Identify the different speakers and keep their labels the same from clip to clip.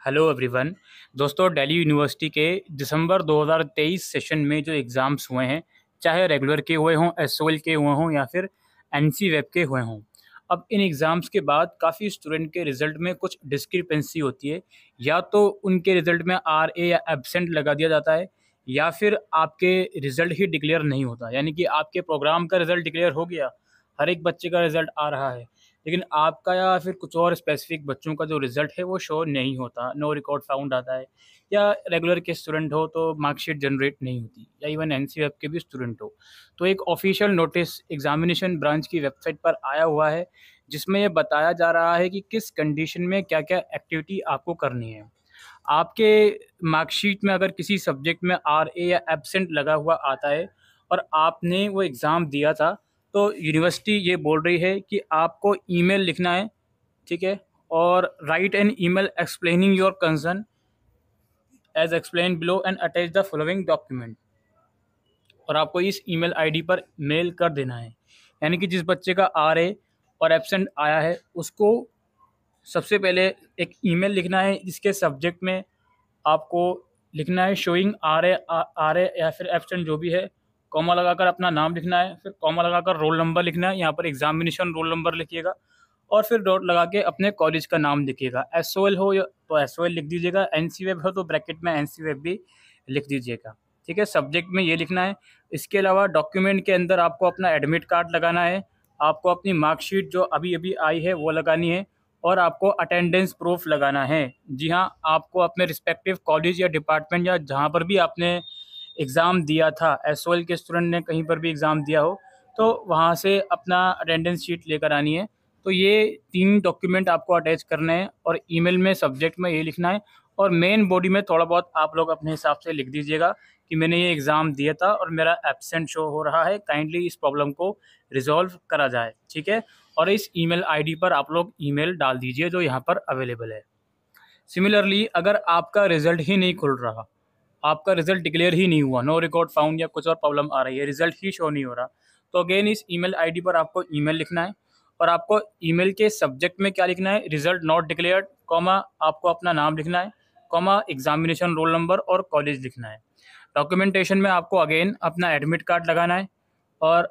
Speaker 1: Hello everyone. दोस्तों, Delhi university के दिसंबर 2023 session में जो एग्ज़ाम्स हुए हैं, चाहे रेगुलर के हुए हों, एसओएल के हुए हों या फिर एनसी वेब के हुए हों, अब इन एग्ज़ाम्स के बाद काफ़ी स्टूडेंट के रिज़ल्ट में कुछ डिस्क्रिपेंसी होती है। या तो उनके रिज़ल्ट में आरए या एब्सेंट लगा दिया जाता है, या फिर आपके रिज़ल्ट ही डिक्लेयर नहीं होता। यानी कि आपके प्रोग्राम का रिज़ल्ट डिक्लेयर हो गया, हर एक बच्चे का रिज़ल्ट आ रहा है, लेकिन आपका या फिर कुछ और स्पेसिफिक बच्चों का जो रिज़ल्ट है वो शो नहीं होता, नो रिकॉर्ड फाउंड आता है। या रेगुलर के स्टूडेंट हो तो मार्कशीट जनरेट नहीं होती, या इवन एनसीएफ के भी स्टूडेंट हो तो एक ऑफिशियल नोटिस एग्जामिनेशन ब्रांच की वेबसाइट पर आया हुआ है, जिसमें ये बताया जा रहा है कि किस कंडीशन में क्या क्या एक्टिविटी आपको करनी है। आपके मार्कशीट में अगर किसी सब्जेक्ट में आरए या एब्सेंट लगा हुआ आता है और आपने वो एग्ज़ाम दिया था, तो यूनिवर्सिटी ये बोल रही है कि आपको ईमेल लिखना है, ठीक है? और write an email explaining your concern as explain below and attach the following document. और आपको इस ईमेल आईडी पर मेल कर देना है। यानी कि जिस बच्चे का आरए और एब्सेंट आया है, उसको सबसे पहले एक ईमेल लिखना है, जिसके सब्जेक्ट में आपको लिखना है शोइंग आर ए या फिर एब्सेंट जो भी है, कॉमा लगाकर अपना नाम लिखना है, फिर कॉमा लगाकर रोल नंबर लिखना है, यहाँ पर एग्जामिनेशन रोल नंबर लिखिएगा, और फिर डॉट लगा के अपने कॉलेज का नाम लिखिएगा। एसओएल हो या तो एसओएल लिख दीजिएगा, एनसी वेब हो तो ब्रैकेट में एनसी वेब भी लिख दीजिएगा, ठीक है? सब्जेक्ट में ये लिखना है। इसके अलावा डॉक्यूमेंट के अंदर आपको अपना एडमिट कार्ड लगाना है, आपको अपनी मार्कशीट जो अभी अभी आई है वो लगानी है, और आपको अटेंडेंस प्रूफ लगाना है। जी हाँ, आपको अपने रिस्पेक्टिव कॉलेज या डिपार्टमेंट या जहाँ पर भी आपने एग्ज़ाम दिया था, एसओएल के स्टूडेंट ने कहीं पर भी एग्ज़ाम दिया हो, तो वहाँ से अपना अटेंडेंस शीट लेकर आनी है। तो ये 3 डॉक्यूमेंट आपको अटैच करने हैं, और ईमेल में सब्जेक्ट में ये लिखना है, और मेन बॉडी में थोड़ा बहुत आप लोग अपने हिसाब से लिख दीजिएगा कि मैंने ये एग्ज़ाम दिया था और मेरा एब्सेंट शो हो रहा है, काइंडली इस प्रॉब्लम को रिज़ॉल्व करा जाए, ठीक है? और इस ईमेल आईडी पर आप लोग ईमेल डाल दीजिए जो यहाँ पर अवेलेबल है। सिमिलरली, अगर आपका रिज़ल्ट ही नहीं खुल रहा, आपका रिज़ल्ट डिक्लेयर ही नहीं हुआ, नो रिकॉर्ड फाउंड या कुछ और प्रॉब्लम आ रही है, रिज़ल्ट ही शो नहीं हो रहा, तो अगेन इस ईमेल आईडी पर आपको ईमेल लिखना है, और आपको ईमेल के सब्जेक्ट में क्या लिखना है, रिज़ल्ट नॉट डिक्लेयर्ड, कॉमा आपको अपना नाम लिखना है, कॉमा एग्जामिनेशन रोल नंबर और कॉलेज लिखना है। डॉक्यूमेंटेशन में आपको अगेन अपना एडमिट कार्ड लगाना है, और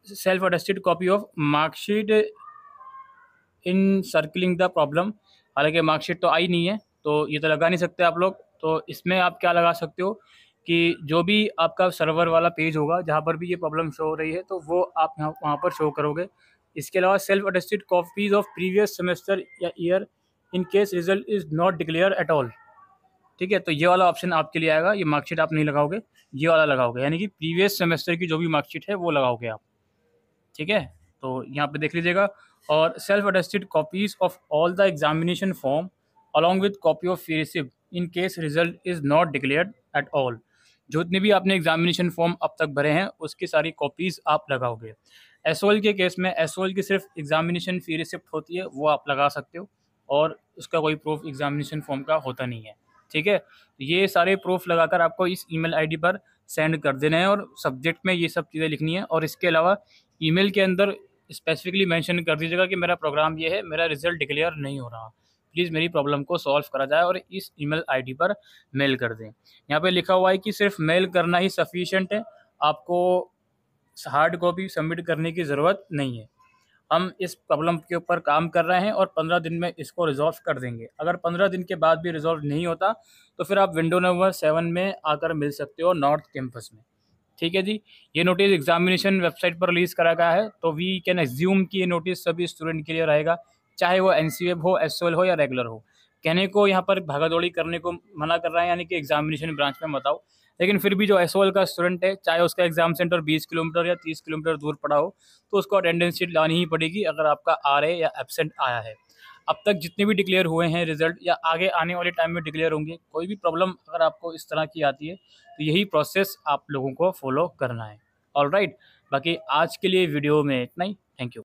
Speaker 1: self attested copy of marksheet in circling the problem. हालांकि मार्कशीट तो आई नहीं है, तो ये तो लगा नहीं सकते आप लोग। तो इसमें आप क्या लगा सकते हो कि जो भी आपका सर्वर वाला पेज होगा जहाँ पर भी ये प्रॉब्लम शो हो रही है, तो वो आप यहाँ वहाँ पर शो करोगे। इसके अलावा self attested copies of previous semester या year in case result is not declare at all, ठीक है? तो ये वाला ऑप्शन आपके लिए आएगा, ये मार्कशीट आप नहीं लगाओगे, ये वाला लगाओगे, यानी कि प्रीवियस सेमेस्टर की जो भी मार्कशीट है वो लगाओगे आप, ठीक है? तो यहाँ पे देख लीजिएगा। और self attested copies of all the examination form along with copy of fee receipt in case result is not declared at all. जितने भी आपने एग्जामिनेशन फॉर्म अब तक भरे हैं उसकी सारी कॉपीज़ आप लगाओगे। एसओएल के केस में एसओएल की सिर्फ एग्जामिनेशन फी रिसिप्ट होती है, वो आप लगा सकते हो, और उसका कोई प्रूफ एग्जामिनेशन फॉर्म का होता नहीं है, ठीक है? तो ये सारे प्रूफ लगाकर आपको इस ईमेल आईडी पर सेंड कर देना है, और सब्जेक्ट में ये सब चीज़ें लिखनी है। और इसके अलावा ईमेल के अंदर स्पेसिफिकली मेंशन कर दीजिएगा कि मेरा प्रोग्राम ये है, मेरा रिजल्ट डिक्लेयर नहीं हो रहा, प्लीज़ मेरी प्रॉब्लम को सॉल्व करा जाए, और इस ईमेल आईडी पर मेल कर दें। यहाँ पे लिखा हुआ है कि सिर्फ मेल करना ही सफिशिएंट है, आपको हार्ड कॉपी सबमिट करने की ज़रूरत नहीं है। हम इस प्रॉब्लम के ऊपर काम कर रहे हैं और 15 दिन में इसको रिज़ॉल्व कर देंगे। अगर 15 दिन के बाद भी रिज़ॉल्व नहीं होता, तो फिर आप विंडो नंबर 7 में आकर मिल सकते हो नॉर्थ कैंपस में, ठीक है जी? ये नोटिस एग्जामिनेशन वेबसाइट पर रिलीज़ करा गया है, तो वी कैन एज्यूम कि ये नोटिस सभी स्टूडेंट के लिए रहेगा, चाहे वो एनसीएफ हो, एसओएल हो या रेगुलर हो। कहने को यहाँ पर भागा-दौड़ी करने को मना कर रहे हैं, यानी कि एग्जामिनेशन ब्रांच में मत आओ। लेकिन फिर भी जो एसओएल का स्टूडेंट है, चाहे उसका एग्जाम सेंटर 20 किलोमीटर या 30 किलोमीटर दूर पड़ा हो, तो उसको अटेंडेंस शीट लानी ही पड़ेगी अगर आपका आरए या एब्सेंट आया है। अब तक जितने भी डिक्लेयर हुए हैं रिजल्ट, या आगे आने वाले टाइम में डिक्लेयर होंगे, कोई भी प्रॉब्लम अगर आपको इस तरह की आती है, तो यही प्रोसेस आप लोगों को फॉलो करना है। ऑलराइट, बाकी आज के लिए वीडियो में इतना ही। Thank you.